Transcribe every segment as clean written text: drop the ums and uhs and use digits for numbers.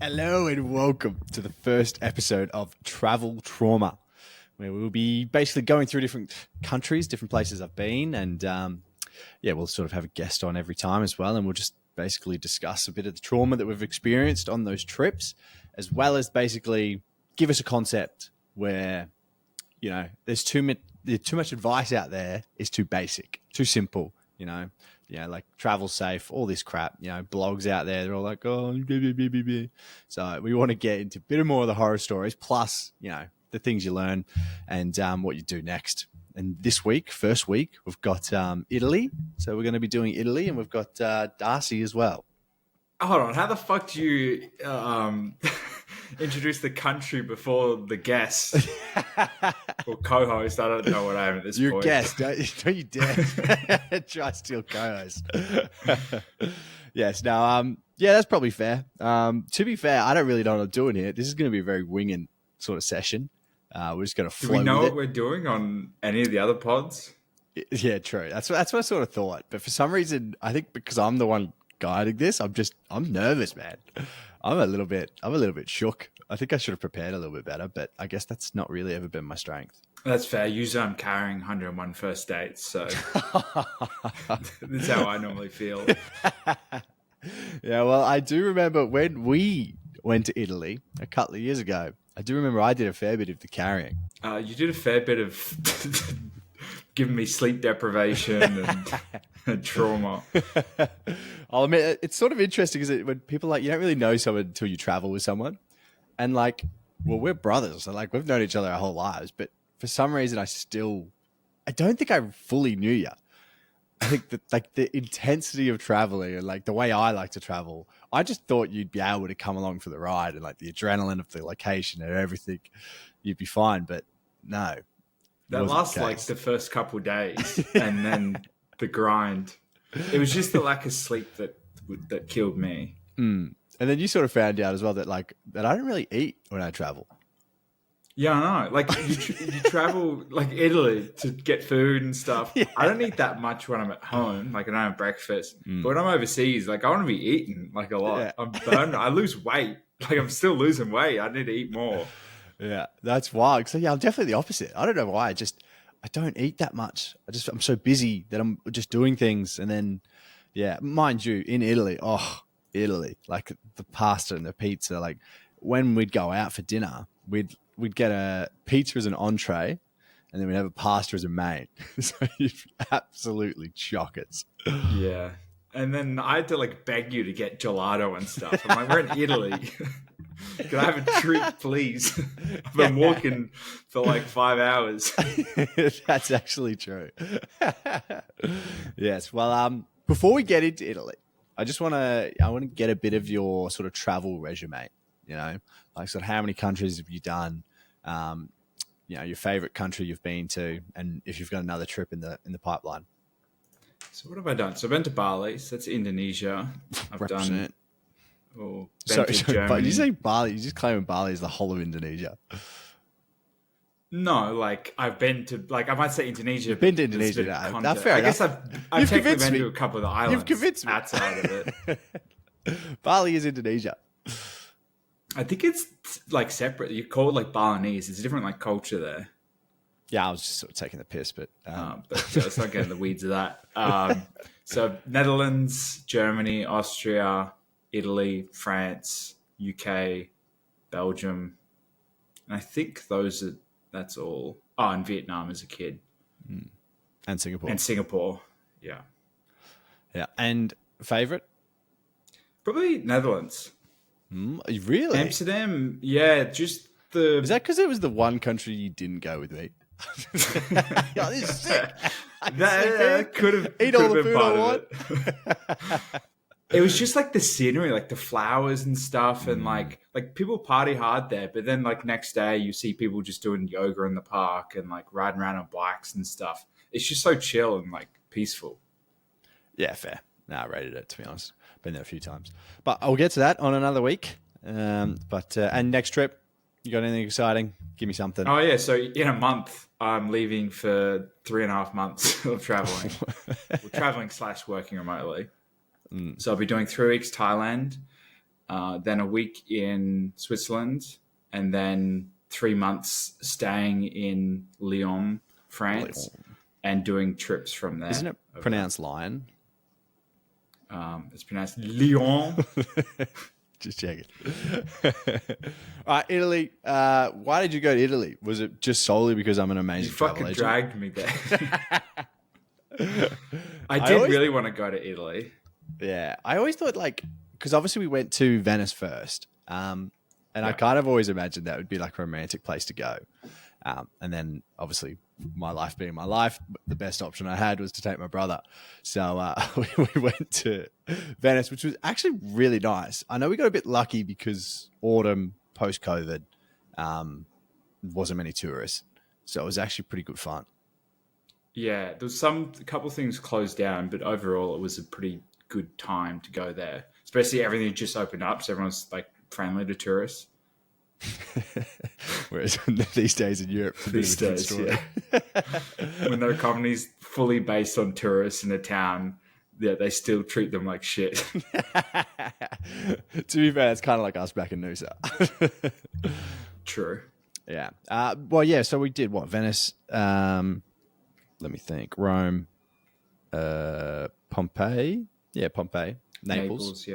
Hello and welcome to the first episode of Travel Trauma, where we'll be basically going through different countries, different places I've been, and we'll sort of have a guest on every time as well, and we'll just basically discuss a bit of the trauma that we've experienced on those trips, as well as basically give us a concept where, you know, there's too much advice out there is too basic, too simple, like travel safe, all this crap, blogs out there, they're all like, oh, blah, blah, blah, blah, blah. So we want to get into a bit more of the horror stories, plus, the things you learn and what you do next. And this week, first week, we've got Italy. So we're going to be doing Italy, and we've got Darcy as well. Hold on, how the fuck do you introduce the country before the guest or co-host? I don't know what I am at this point. Your guest, don't you dare try to steal co-host. Yes, now, that's probably fair. To be fair, I don't really know what I'm doing here. This is going to be a very winging sort of session. We're just going to flow. Do we know what we're doing on any of the other pods? Yeah, true. That's what I sort of thought. But for some reason, I think because I'm the one guiding this, I'm nervous, man. I'm a little bit shook. I think I should have prepared a little bit better, but I guess that's not really ever been my strength. That's fair. Usually I'm carrying 101 first dates, so that's how I normally feel. Yeah, well, I do remember when we went to Italy a couple of years ago. I do remember I did a fair bit of the carrying. You did a fair bit of giving me sleep deprivation and trauma. I'll admit, it's sort of interesting because when people you don't really know someone until you travel with someone. And we're brothers. So we've known each other our whole lives. But for some reason, I don't think I fully knew you. I think that the intensity of traveling and the way I like to travel, I just thought you'd be able to come along for the ride and the adrenaline of the location and everything, you'd be fine. But no. That lasts the first couple of days and then the grind. It was just the lack of sleep that killed me. Mm. And then you sort of found out as well that that I don't really eat when I travel. Yeah, I know. You travel Italy to get food and stuff. Yeah. I don't eat that much when I'm at home. I don't have breakfast. But when I'm overseas, I want to be eating a lot. Yeah. I lose weight. I'm still losing weight. I need to eat more. Yeah, that's wild. So yeah, I'm definitely the opposite. I don't know why. I don't eat that much. I'm so busy that I'm just doing things. And then, yeah, mind you, in Italy, the pasta and the pizza, when we'd go out for dinner, we'd get a pizza as an entree and then we'd have a pasta as a main. So you'd absolutely chock it. Yeah. And then I had to beg you to get gelato and stuff. I'm we're in Italy. Can I have a treat, please? I've been walking for 5 hours. That's actually true. Yes. Well, before we get into Italy, I want to get a bit of your sort of travel resume. Sort of how many countries have you done? Your favorite country you've been to, and if you've got another trip in the pipeline. So what have I done? So I've been to Bali. So that's Indonesia. I've done. Oh, sorry, but did you say Bali? You're just claiming Bali is the whole of Indonesia. No, I've been to I might say Indonesia. You've been to Indonesia. No, fair enough. I guess I've technically been to a couple of the islands. You've convinced me. Outside of it. Bali is Indonesia. I think it's separate. You call it Balinese. It's a different culture there. Yeah, I was just sort of taking the piss, but let's not get in the weeds of that. So Netherlands, Germany, Austria, Italy, France, UK, Belgium, and I think that's all. Oh, and Vietnam as a kid, and Singapore. Yeah. And favorite? Probably Netherlands. Really? Amsterdam. Yeah, just the. Is that because it was the one country you didn't go with me? This is sick. That could have eat all the food part I want. It was just the scenery, the flowers and stuff, and people party hard there. But then next day, you see people just doing yoga in the park and riding around on bikes and stuff. It's just so chill and peaceful. Yeah, fair. No, I rated it, to be honest. Been there a few times, but I'll get to that on another week. And next trip, you got anything exciting? Give me something. Oh yeah, so in a month, I'm leaving for 3.5 months of traveling. Traveling / working remotely. So I'll be doing 3 weeks Thailand, then a week in Switzerland, and then 3 months staying in Lyon, France, and doing trips from there. Isn't it pronounced lion? It's pronounced Lyon. Just checking. All right, Italy. Why did you go to Italy? Was it just solely because I'm an amazing travel agent? You fucking dragged me there. I did really want to go to Italy. Yeah, I always thought because obviously we went to Venice first, and I kind of always imagined that would be like a romantic place to go. And then obviously my life being my life, the best option I had was to take my brother. So we went to Venice, which was actually really nice. I know we got a bit lucky because autumn, post-COVID, wasn't many tourists. So it was actually pretty good fun. Yeah, there was a couple of things closed down, but overall it was a pretty good time to go there. Especially everything just opened up, so everyone's like friendly to tourists. Whereas these days in Europe, it's a bit of a different story. Yeah. When their economy's fully based on tourists in a town, they still treat them like shit. To be fair, it's kind of like us back in Noosa. True. Yeah. Well, yeah. So we did what? Venice. Let me think. Rome. Pompeii. Yeah, Pompeii. Naples.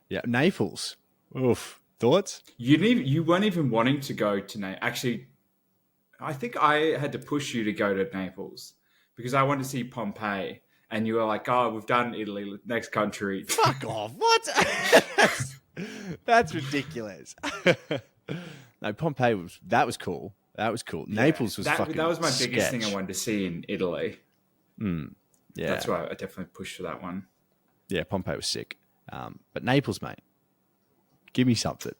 Yeah, Naples. Oof. Thoughts? You weren't even wanting to go to Naples. Actually, I think I had to push you to go to Naples because I wanted to see Pompeii. And you were like, oh, we've done Italy, next country. Fuck off. What? That's ridiculous. No, Pompeii, that was cool. That was cool. Yeah, Naples was fucking That was my biggest sketch. thing I wanted to see in Italy. Yeah. That's why I definitely pushed for that one. Yeah, Pompeii was sick. But Naples, mate. Give me something.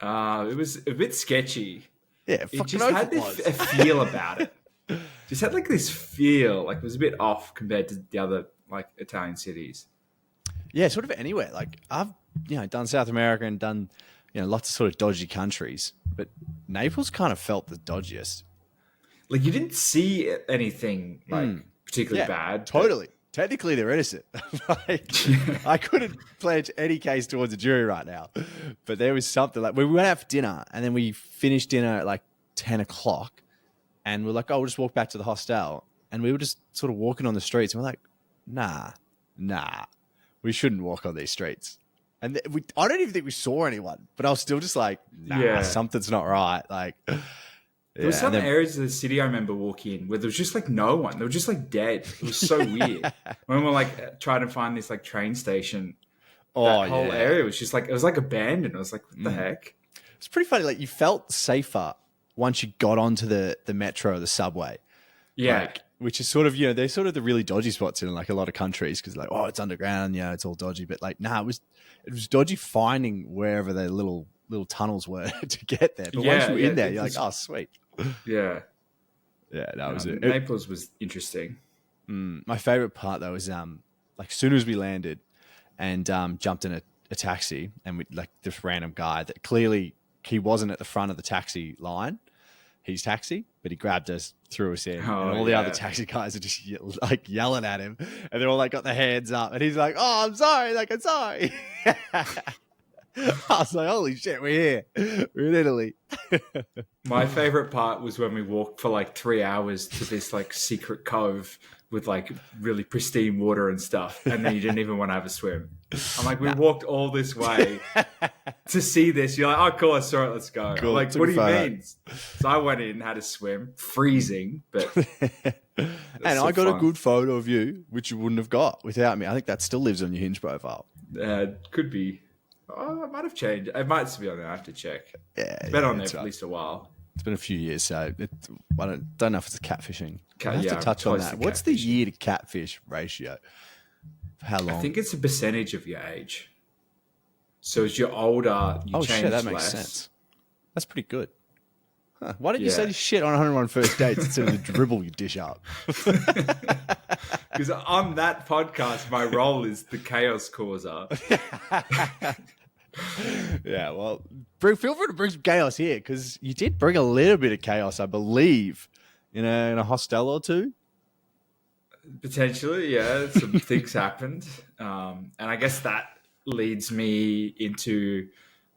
It was a bit sketchy. Yeah, it just had a feel about it. Just had like this feel, like it was a bit off compared to the other like Italian cities. Yeah, sort of anywhere. Like I've done South America and done lots of sort of dodgy countries, but Naples kind of felt the dodgiest. Like you didn't see anything like particularly bad. Totally. Technically, they're innocent. I couldn't pledge any case towards a jury right now, but there was something like we went out for dinner and then we finished dinner at like 10 o'clock and we're like, oh, we'll just walk back to the hostel. And we were just sort of walking on the streets and we're like, nah, we shouldn't walk on these streets. And I don't even think we saw anyone, but I was still just like, something's not right. Like, there were some areas of the city I remember walking in where there was just like no one. They were just like dead. It was so weird. When we're like trying to find this like train station, that whole area was just like, it was like abandoned. I was like, what the heck? It's pretty funny. Like you felt safer once you got onto the metro or the subway. Yeah. Like, which is sort of, they're sort of the really dodgy spots in like a lot of countries because like, oh, it's underground. Yeah, it's all dodgy. But like, it was dodgy finding wherever the little tunnels were to get there. But once you're in there, you're like, oh, sweet. Yeah. Yeah, that was it. Naples was interesting. My favorite part though was like as soon as we landed and jumped in a taxi and we like this random guy that clearly he wasn't at the front of the taxi line, his taxi, but he grabbed us, threw us in, and all the other taxi guys are just like yelling at him, and they're all like got their hands up, and he's like, "Oh, I'm sorry, like I'm sorry." I was like, "Holy shit, we're here, we're in Italy." My favorite part was when we walked for like 3 hours to this like secret cove with like really pristine water and stuff, and then you didn't even want to have a swim. I'm like, we walked all this way to see this. You're like, oh, cool, I saw it, let's go. Cool. I'm like, what do you mean? So I went in, had a swim, freezing, but and I got a good photo of you, which you wouldn't have got without me. I think that still lives on your Hinge profile. Could be. Oh, it might have changed. It might still be on there. I have to check. Yeah, it's been on there for at least a while. It's been a few years, so I don't know if it's catfishing. I have to touch on that. What's the year to catfish ratio? How long? I think it's a percentage of your age. So as you're older, you change shit, that makes sense. That's pretty good. Huh. Why don't you say this shit on 101 First Dates instead of the dribble you dish up? Because on that podcast, my role is the chaos causer. Yeah, well, feel free to bring some chaos here because you did bring a little bit of chaos, I believe, in a hostel or two. Potentially, yeah. Some things happened, and I guess that leads me into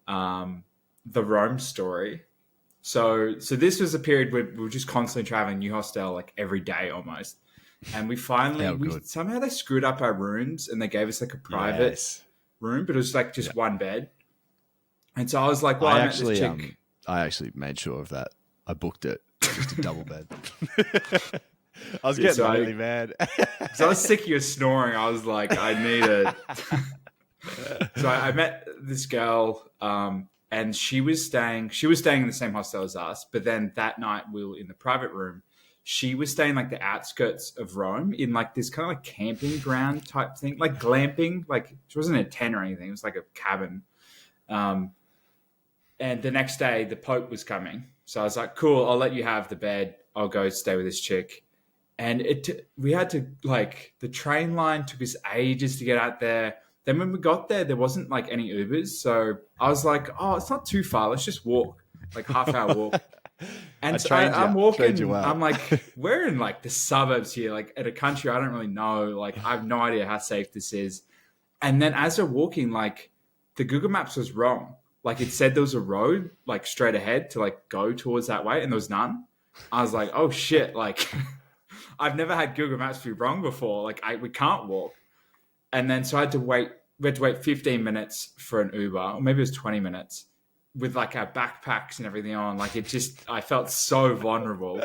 the Rome story. So this was a period where we were just constantly traveling New Hostel like every day almost. And we finally, somehow they screwed up our rooms and they gave us like a private room, but it was like just one bed. And so I was like, well, I actually made sure of that. I booked it, just a double bed. I was getting really mad. So I was sick of your snoring. I was like, I need it. So I met this girl, and she was staying in the same hostel as us. But then that night we were in the private room. She was staying like the outskirts of Rome in like this kind of like camping ground type thing, like glamping. Like she wasn't a tent or anything. It was like a cabin. And the next day the Pope was coming. So I was like, cool, I'll let you have the bed. I'll go stay with this chick. And we had to like, the train line took us ages to get out there. Then when we got there, there wasn't like any Ubers. So I was like, oh, it's not too far. Let's just walk, like half-hour walk. And so I'm walking. Well. I'm like, we're in like the suburbs here, like at a country I don't really know. Like I have no idea how safe this is. And then as we're walking, like the Google Maps was wrong. Like it said there was a road like straight ahead to like go towards that way, and there was none. I was like, oh shit! Like I've never had Google Maps be wrong before. Like we can't walk. And then so I had to wait. We had to wait 15 minutes for an Uber, or maybe it was 20 minutes. With like our backpacks and everything on, like I felt so vulnerable.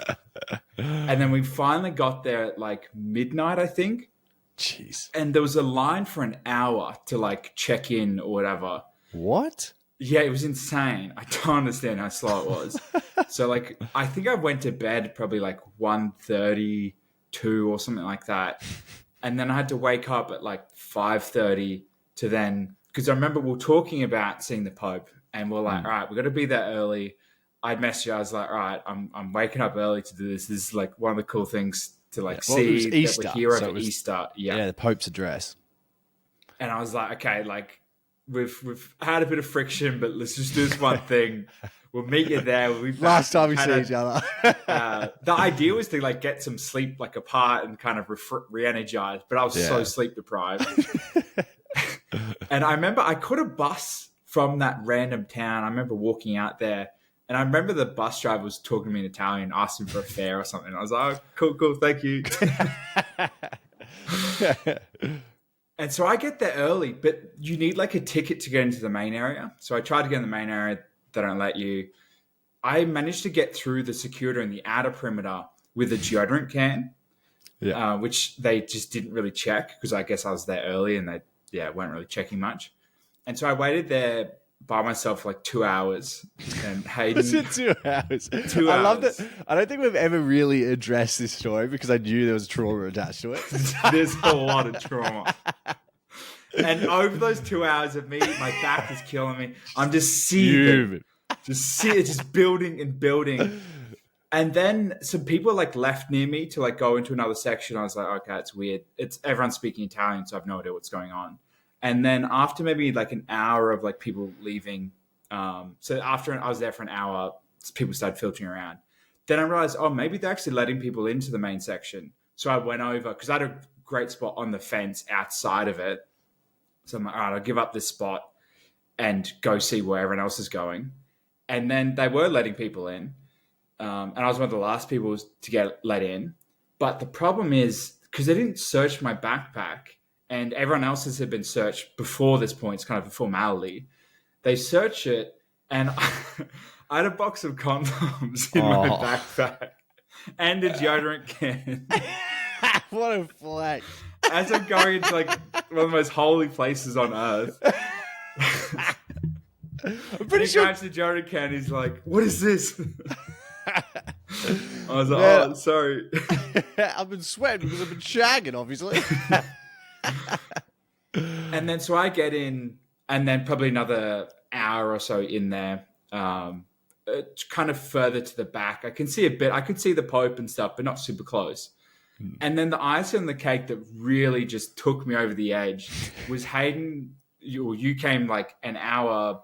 And then we finally got there at like midnight, I think. Jeez. And there was a line for an hour to like check in or whatever. What? Yeah, it was insane. I don't understand how slow it was. So like, I think I went to bed probably like 1:32 or something like that. And then I had to wake up at like 5:30 to then, because I remember we were talking about seeing the Pope. And we're like, all right, we've got to be there early. I'd message you. I was like, all right, I'm waking up early to do this. This is like one of the cool things to like see Easter, that we're here over Easter. Yeah, the Pope's address. And I was like, okay, like we've had a bit of friction, but let's just do this one thing. We'll meet you there. We'll be back. Last time we see each other. The idea was to like get some sleep like apart and kind of re-energize, but I was so sleep deprived. And I remember I caught a bus from that random town. I remember walking out there, and I remember the bus driver was talking to me in Italian, asking for a fare or something. I was like, oh, cool, thank you. And so I get there early, but you need like a ticket to get into the main area. So I tried to get in the main area. They don't let you. I managed to get through the security in the outer perimeter with a deodorant can, which they just didn't really check because I guess I was there early and they weren't really checking much. And so I waited there by myself for like 2 hours. And Hayden... Was it 2 hours? 2 hours. I love that. I don't think we've ever really addressed this story because I knew there was trauma attached to it. There's a lot of trauma. And over those 2 hours of me, my back is killing me. I'm just seething. Just building and building. And then some people like left near me to like go into another section. I was like, okay, it's weird. Everyone's speaking Italian, so I have no idea what's going on. And then after maybe like an hour of like people leaving, so after I was there for an hour, people started filtering around. Then I realized, oh, maybe they're actually letting people into the main section. So I went over because I had a great spot on the fence outside of it. So I'm like, all right, I'll give up this spot and go see where everyone else is going. And then they were letting people in. And I was one of the last people to get let in. But the problem is because they didn't search my backpack, and everyone else's had been searched before this point. It's kind of a formality. They search it, and I had a box of condoms in my backpack and a deodorant can. What a flex. As I'm going into like one of the most holy places on earth. I'm pretty sure. He grabs the deodorant can, he's like, what is this? I was like, oh, sorry. I've been sweating because I've been shagging, obviously. And then so I get in, and then probably another hour or so in there, kind of further to the back. I can see a bit. I could see the Pope and stuff, but not super close. And then the icing on the cake that really just took me over the edge was Hayden. You came like an hour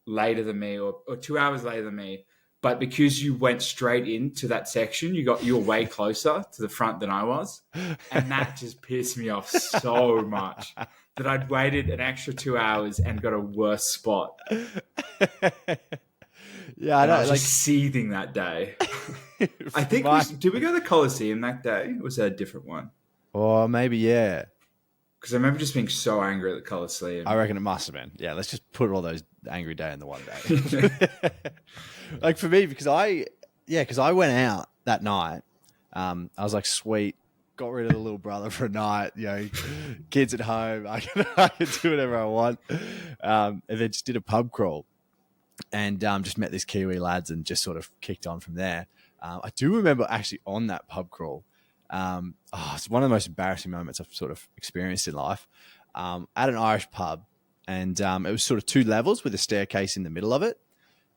later than me, or 2 hours later than me. But because you went straight into that section, you were way closer to the front than I was. And that just pissed me off so much. that I'd waited an extra 2 hours and got a worse spot. Yeah, I And I know. was Like, just seething that day. I think did we go to the Coliseum that day? Or was that a different one? or maybe, yeah. Because I remember just being so angry at the Coliseum. I reckon it must have been. Yeah, let's just put all those angry day in the one day. Like for me, because I went out that night. I was like, sweet, got rid of the little brother for a night. You know, kids at home. I can do whatever I want. And then just did a pub crawl and just met these Kiwi lads and just sort of kicked on from there. I do remember actually on that pub crawl. It's one of the most embarrassing moments I've sort of experienced in life. At an Irish pub, and it was sort of 2 levels with a staircase in the middle of it.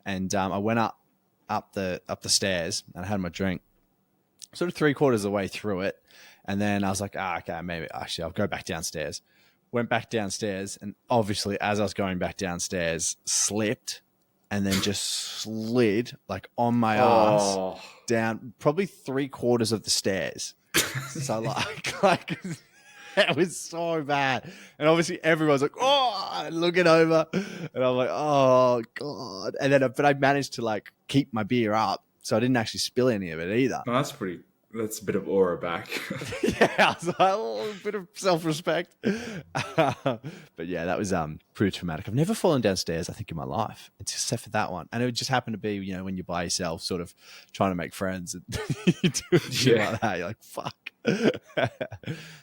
And I went up the stairs and I had my drink, sort of 3/4 of the way through it, and then I was like, okay, maybe actually I'll go back downstairs. Went back downstairs, and obviously as I was going back downstairs, slipped, and then just slid like on my ass down probably 3/4 of the stairs. So like it was so bad. And obviously everyone's like, oh, looking over. And I'm like, oh God. And then, but I managed to like keep my beer up. So I didn't actually spill any of it either. No, that's a bit of aura back. Yeah, I was like, oh, a bit of self-respect. But yeah, that was pretty traumatic. I've never fallen downstairs, I think, in my life, except for that one. And it would just happen to be, you know, when you're by yourself, sort of trying to make friends and you do shit like that. You're like, fuck.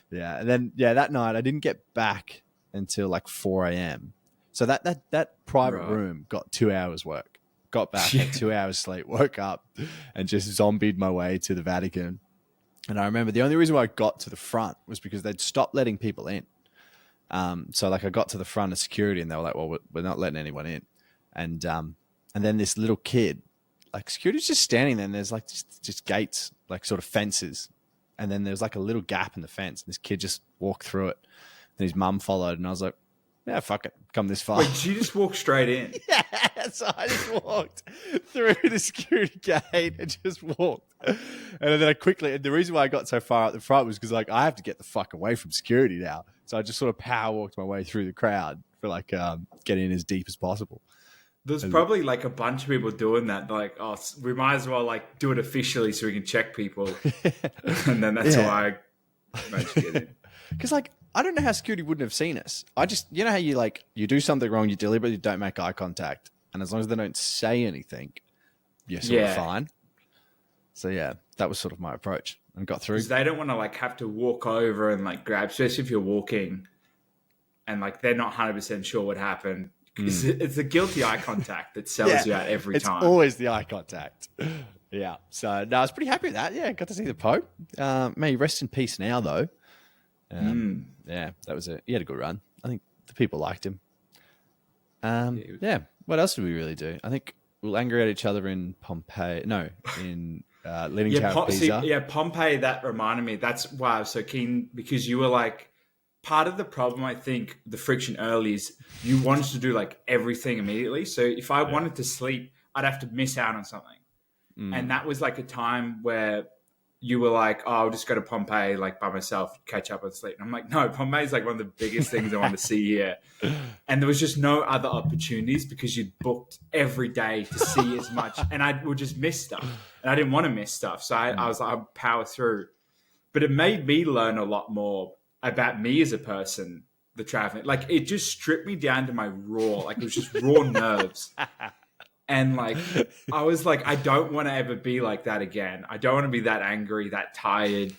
Yeah. And then, yeah, that night I didn't get back until like 4 a.m. So that private room got 2 hours work. Got back, had 2 hours sleep, woke up and just zombied my way to the Vatican. And I remember the only reason why I got to the front was because they'd stopped letting people in. So like I got to the front of security and they were like, well, we're not letting anyone in. And then this little kid, like security's just standing there and there's like just gates, like sort of fences. And then there's like a little gap in the fence. And this kid just walked through it. And his mum followed and I was like, yeah, fuck it. Come this far. Wait, did you just walk straight in? Yeah, so I just walked through the security gate and just walked. And then and the reason why I got so far out the front was because like I have to get the fuck away from security now. So I just sort of power walked my way through the crowd for like getting in as deep as possible. There's probably like a bunch of people doing that. Like, oh, we might as well like do it officially so we can check people. And then that's why I managed to get in. Because like, I don't know how security wouldn't have seen us. I just, you know how you like, you do something wrong, you deliberately don't make eye contact. And as long as they don't say anything, you're sort of fine. So yeah, that was sort of my approach and got through. Because they don't want to like have to walk over and like grab, especially if you're walking and like they're not 100% sure what happened. It's the guilty eye contact that sells you out every time. It's always the eye contact. Yeah. So no, I was pretty happy with that. Yeah, got to see the Pope. May he rest in peace now though. Yeah, that was it. He had a good run. I think the people liked him. Yeah. What else did we really do? I think we'll angry at each other in Pompeii. No, in Leaning Tower of Pisa. Pompeii. That reminded me. That's why I was so keen because you were like part of the problem. I think the friction early is you wanted to do like everything immediately. So if I wanted to sleep, I'd have to miss out on something, and that was like a time where you were like, oh, I'll just go to Pompeii like by myself, catch up with sleep. And I'm like, no, Pompeii is like one of the biggest things I want to see here. And there was just no other opportunities because you'd booked every day to see as much. And I would just miss stuff. And I didn't want to miss stuff. So I was like, I'll power through. But it made me learn a lot more about me as a person, the traveling. Like it just stripped me down to my raw, like it was just raw nerves. And like, I was like, I don't want to ever be like that again. I don't want to be that angry, that tired.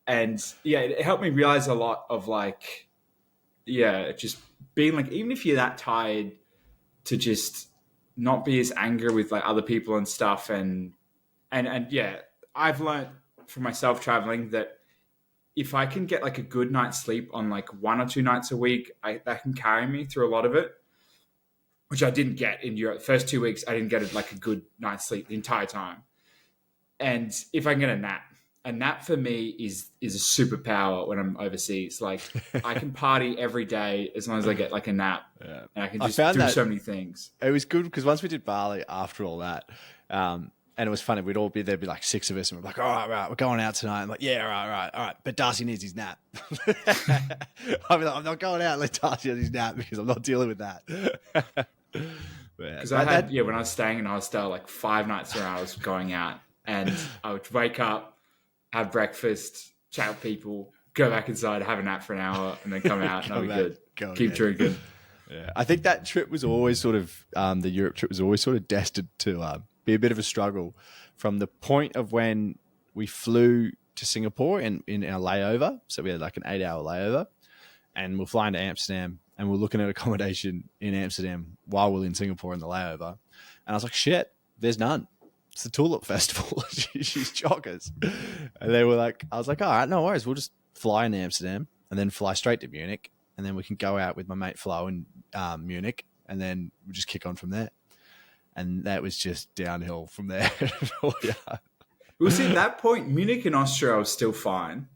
And yeah, it helped me realize a lot of like, yeah, just being like, even if you're that tired, to just not be as angry with like other people and stuff. And yeah, I've learned for myself traveling that if I can get like a good night's sleep on like 1 or 2 nights a week, that can carry me through a lot of it. Which I didn't get in Europe. The first 2 weeks, I didn't get like a good night's sleep the entire time. And if I can get a nap for me is a superpower when I'm overseas. Like I can party every day as long as I get like a nap. Yeah. And I can just do so many things. It was good because once we did Bali after all that, And it was funny. There'd be like 6 of us, and we're like, all right, we're going out tonight. I'm like, yeah, all right. But Darcy needs his nap. I'm like, I'm not going out unless Darcy has his nap because I'm not dealing with that. Because when I was staying in a hostel, like 5 nights around, I was going out, and I would wake up, have breakfast, chat with people, go back inside, have a nap for an hour, and then come out, and I'll be good. Keep drinking. Yeah, I think that trip was always sort of the Europe trip was always sort of destined to be a bit of a struggle from the point of when we flew to Singapore in our layover. So we had like an 8-hour layover, and we're flying to Amsterdam, and we're looking at accommodation in Amsterdam while we're in Singapore in the layover. And I was like, shit, there's none. It's the Tulip Festival. She's joggers. And they were like, I was like, all right, no worries. We'll just fly into Amsterdam and then fly straight to Munich. And then we can go out with my mate Flo in Munich, and then we'll just kick on from there. And that was just downhill from there. Yeah. Well, see, at that point, Munich and Austria, I was still fine.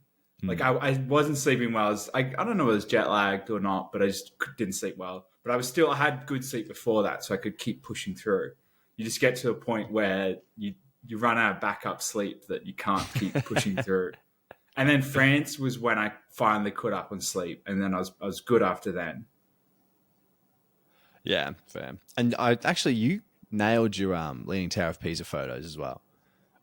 Like, I wasn't sleeping well. I don't know if it was jet lagged or not, but I just didn't sleep well. But I had good sleep before that, so I could keep pushing through. You just get to a point where you run out of backup sleep that you can't keep pushing through. And then France was when I finally caught up on sleep, and then I was good after then. Yeah, fair. And you nailed your Leaning Tower of Pisa photos as well.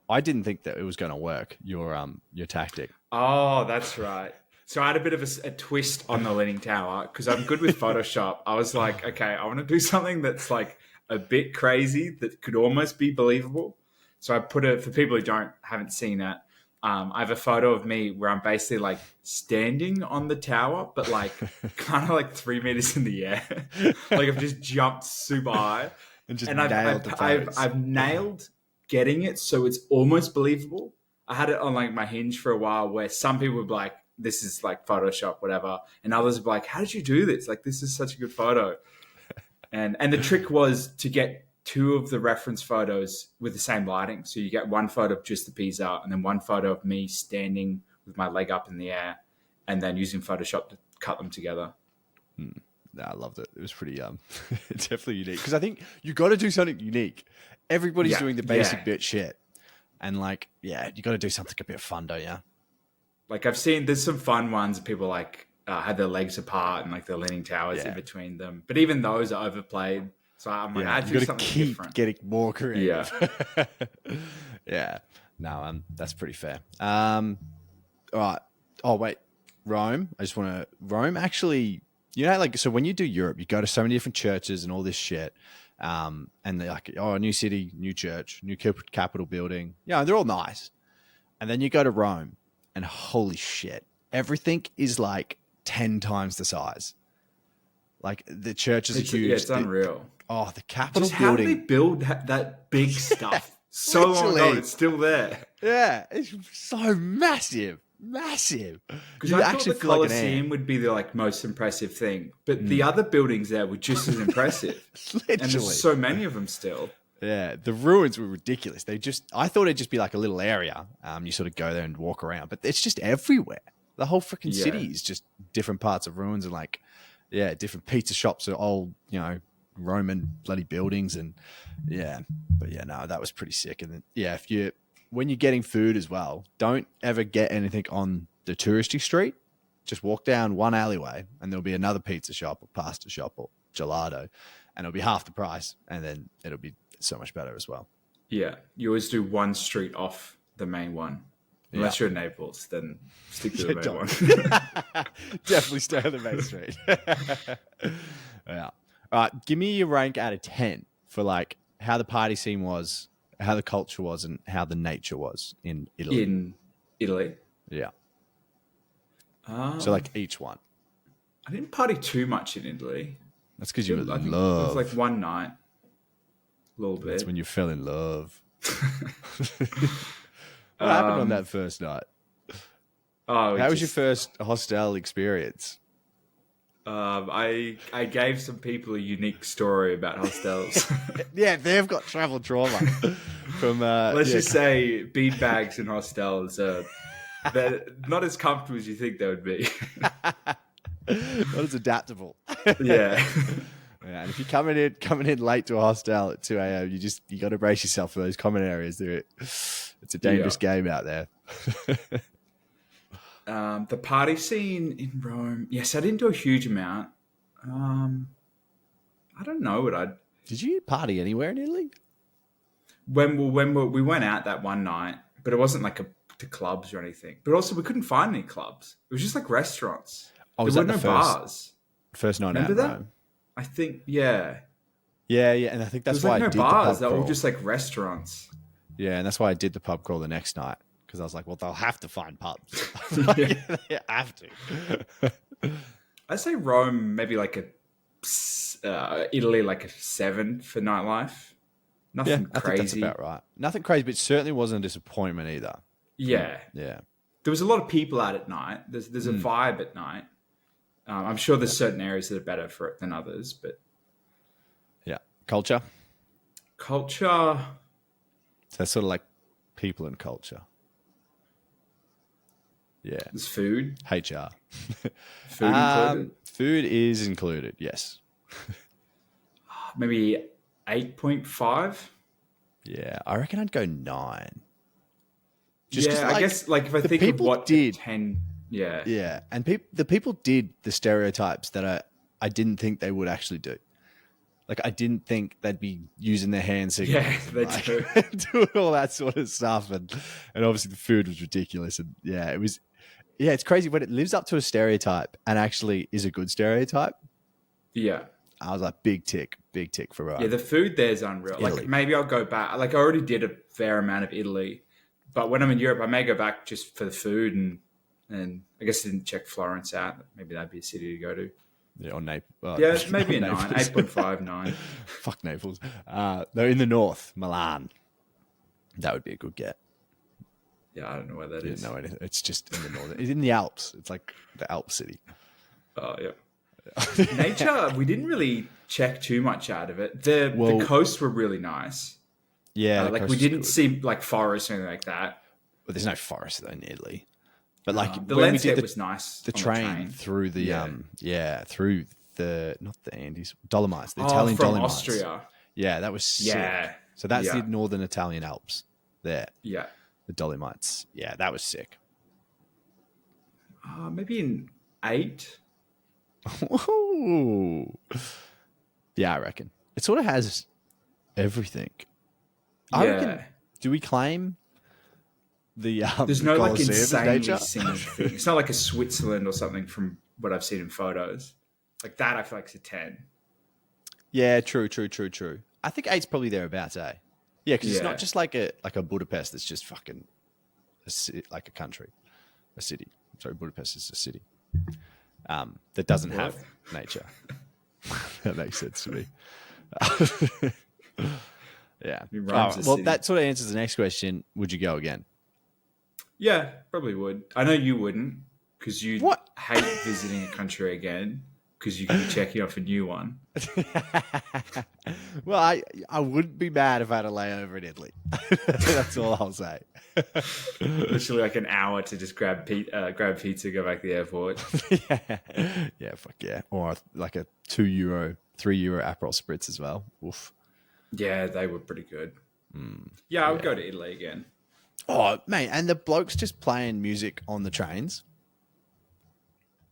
I didn't think that it was going to work, your tactic. Oh, that's right. So I had a bit of a twist on the Leaning Tower because I'm good with Photoshop. I was like, okay, I want to do something that's like a bit crazy that could almost be believable. So I put for people who haven't seen it, I have a photo of me where I'm basically like standing on the tower, but like kind of like 3 meters in the air. Like I've just jumped super high. And I've nailed getting it so it's almost believable. I had it on like my Hinge for a while where some people would be like, this is like Photoshop, whatever. And others would be like, how did you do this? Like, this is such a good photo. And the trick was to get 2 of the reference photos with the same lighting. So you get one photo of just the Pisa and then one photo of me standing with my leg up in the air and then using Photoshop to cut them together. No, I loved it. It was pretty definitely unique. Because I think you got to do something unique. Everybody's doing the basic bit shit. And like, you got to do something a bit fun, don't you? Like I've seen, there's some fun ones that people like had their legs apart and like their leaning towers in between them. But even those are overplayed. So I'm like, I do something keep different. Getting more creative. Yeah. Yeah. No, that's pretty fair. All right. Oh, wait. Rome. Rome actually, like, so when you do Europe, you go to so many different churches and all this shit. And they're like, oh, new city, new church, new capital building. Yeah, they're all nice. And then you go to Rome and holy shit, everything is like 10 times the size. Like the churches are huge. Yeah, it's unreal. The Capitol Just building. How do they build that big stuff so long ago? It's still there. Yeah, it's so massive. Because I thought the Colosseum would be the like most impressive thing, but the other buildings there were just as impressive. And there's so many of them still. Yeah, the ruins were ridiculous. I thought it'd just be like a little area. You sort of go there and walk around, but it's just everywhere. The whole freaking city is just different parts of ruins and like, different pizza shops are old, Roman bloody buildings and that was pretty sick. And then when you're getting food as well, don't ever get anything on the touristy street. Just walk down one alleyway and there'll be another pizza shop or pasta shop or gelato and it'll be half the price and then it'll be so much better as well. Yeah. You always do one street off the main one. Unless you're in Naples, then stick to the main one. Definitely stay on the main street. Yeah. All right. Give me your rank out of 10 for like how the party scene was, how the culture was, and how the nature was in Italy. In Italy? Yeah. So like each one. I didn't party too much in Italy. That's because you were in love. It was like one night. A little bit. That's when you fell in love. What happened on that first night? How was your first hostel experience? I gave some people a unique story about hostels. Yeah, they've got travel trauma. From let's just say beanbags in hostels they're not as comfortable as you think they would be. Not as adaptable. Yeah. Yeah, and if you're coming in late to a hostel at 2 a.m., you got to brace yourself for those common areas. It's a dangerous game out there. The party scene in Rome. Yes, I didn't do a huge amount. I don't know what I. Did you party anywhere in Italy? We went out that one night, but it wasn't like to clubs or anything. But also, we couldn't find any clubs. It was just like restaurants. Oh, there were no bars. First night Remember out, that? Rome. I think, yeah. Yeah, and I think that's why like I did bars. the pub They were crawl. just like restaurants. Yeah, and that's why I did the pub crawl the next night because I was like, well, they'll have to find pubs. Yeah. They have to. I'd say Rome, maybe like Italy, like a 7 for nightlife. Nothing I crazy. think that's about right. Nothing crazy, but it certainly wasn't a disappointment either. Yeah. Yeah. There was a lot of people out at night. There's a vibe at night. I'm sure there's certain areas that are better for it than others, but Yeah. Culture. culture. So that's sort of like people and culture. Yeah. There's food. HR. Food included. Food is included, yes. Maybe 8.5. Yeah. I reckon I'd go 9. Yeah, I guess like if I think of people what did- 10. Yeah. Yeah. And the people did the stereotypes that I didn't think they would actually do. Like, I didn't think they'd be using their hand signals. Yeah, they like, do. doing all that sort of stuff. And obviously the food was ridiculous. And yeah, it was, yeah, it's crazy when it lives up to a stereotype and actually is a good stereotype. Yeah. I was like, big tick for Rome. Yeah, the food there's unreal. Italy. Like maybe I'll go back. Like I already did a fair amount of Italy, but when I'm in Europe, I may go back just for the food and I guess I didn't check Florence out. Maybe that'd be a city to go to. Yeah, or Naples. Yeah, maybe a 9, Naples. 8.5, 9. Fuck Naples. No, in the north, Milan. That would be a good get. Yeah, I don't know where that is. No, it's just in the north. It's in the Alps. It's like the Alp city. Oh, yeah. Nature, we didn't really check too much out of it. The coasts were really nice. Yeah, the like coast we is didn't good. see like forests or anything like that. But there's no forest though in Italy. But like The when we landscape did was nice. the on train through the through the not the Andes, Dolomites, the Oh, Italian from Dolomites. Austria. Yeah, that was sick. Yeah. So that's the Yeah. northern Italian Alps there, Yeah. the Dolomites. Yeah, that was sick. Maybe in 8. Ooh. Yeah, I reckon. It sort of has everything. I reckon, do we claim the There's no like Colosseum as insanely nature? scenic thing. It's not like a Switzerland or something from what I've seen in photos. Like that, I feel like it's a 10. Yeah, true. I think 8's probably thereabouts, eh? Yeah, because it's Yeah. not just like a Budapest that's just fucking like a country, a city. Sorry, Budapest is a city that doesn't have nature. That makes sense to me. Yeah. It rhymes with well, city. that sort of answers the next question. Would you go again? Yeah, probably would. I know you wouldn't because you What? hate visiting a country again because you can be checking off a new one. Well, I wouldn't be mad if I had a layover in Italy. That's all I'll say. Literally like an hour to just grab pizza, go back to the airport. Yeah, fuck yeah. Or like a €2, €3 Aperol spritz as well. Oof. Yeah, they were pretty good. Yeah, I would go to Italy again. Oh, mate, and the blokes just playing music on the trains.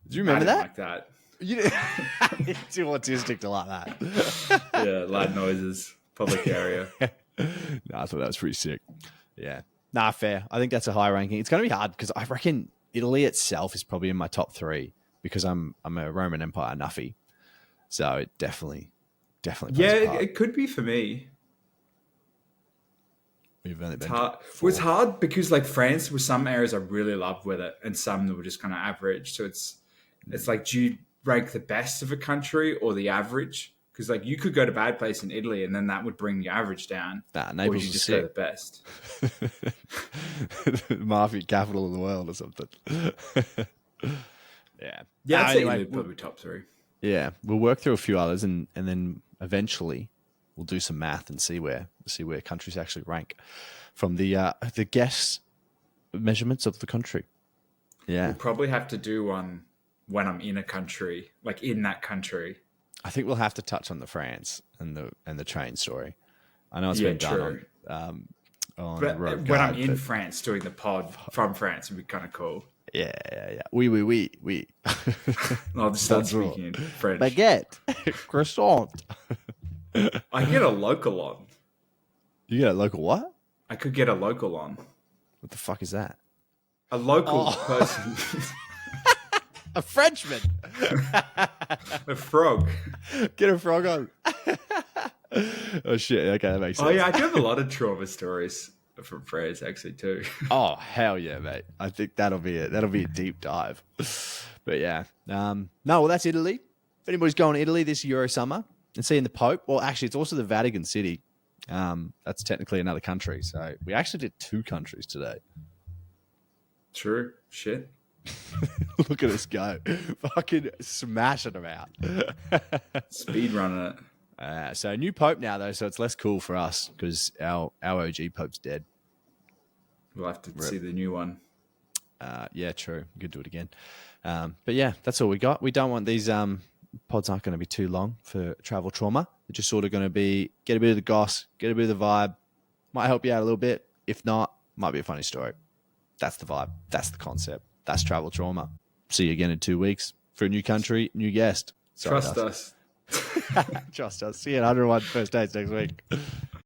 Do you remember I didn't that? like that. You're too autistic to like that. Yeah, loud noises, public area. No, I thought that was pretty sick. Yeah. Nah, fair. I think that's a high ranking. It's going to be hard because I reckon Italy itself is probably in my top 3 because I'm a Roman Empire nuffy. So it definitely plays a part. It could be for me. We've only been Well, it's hard because like France was some areas I really loved with it and some that were just kind of average. So it's like, do you rank the best of a country or the average? Because like you could go to bad place in Italy and then that would bring your average down. Nah, Or Naples would you is just go sick. the best? Mafia capital of the world or something. Yeah. Yeah, I'd say Anyway, Italy probably top 3. yeah, we'll work through a few others and then eventually we'll do some math and see where countries actually rank from the guess measurements of the country. Yeah. We'll probably have to do one when I'm in a country, like in that country. I think we'll have to touch on the France and the train story. I know it's Yeah, been done true. on But the road when guide, I'm in but France doing the pod from France, it'd be kind of cool. yeah. Oui. I'll just start Bonjour. speaking in French. Baguette. Croissant. I can get a local on. You get a local what? I could get a local on. What the fuck is that? A local Oh. person. A Frenchman. A frog. Get a frog on. Oh shit. Okay, that makes sense. Oh yeah, I do have a lot of trauma stories from France actually too. Oh hell yeah, mate! I think that'll be it. That'll be a deep dive. But yeah, no. Well, that's Italy. If anybody's going to Italy this Euro summer and seeing the Pope, well, actually, it's also the Vatican City. That's technically another country. So we actually did 2 countries today. True. Shit. Look at us go, fucking smashing them out. Speed running it. So new Pope now though, so it's less cool for us because our OG Pope's dead. We'll have to see the new one. Yeah, true. We could do it again. But yeah, that's all we got. We don't want these pods aren't going to be too long for travel trauma. They're just sort of going to be get a bit of the goss, get a bit of the vibe. Might help you out a little bit. If not, might be a funny story. That's the vibe. That's the concept. That's travel trauma. See you again in 2 weeks for a new country, new guest. Trust us. Trust us. See you at 101 First Dates next week.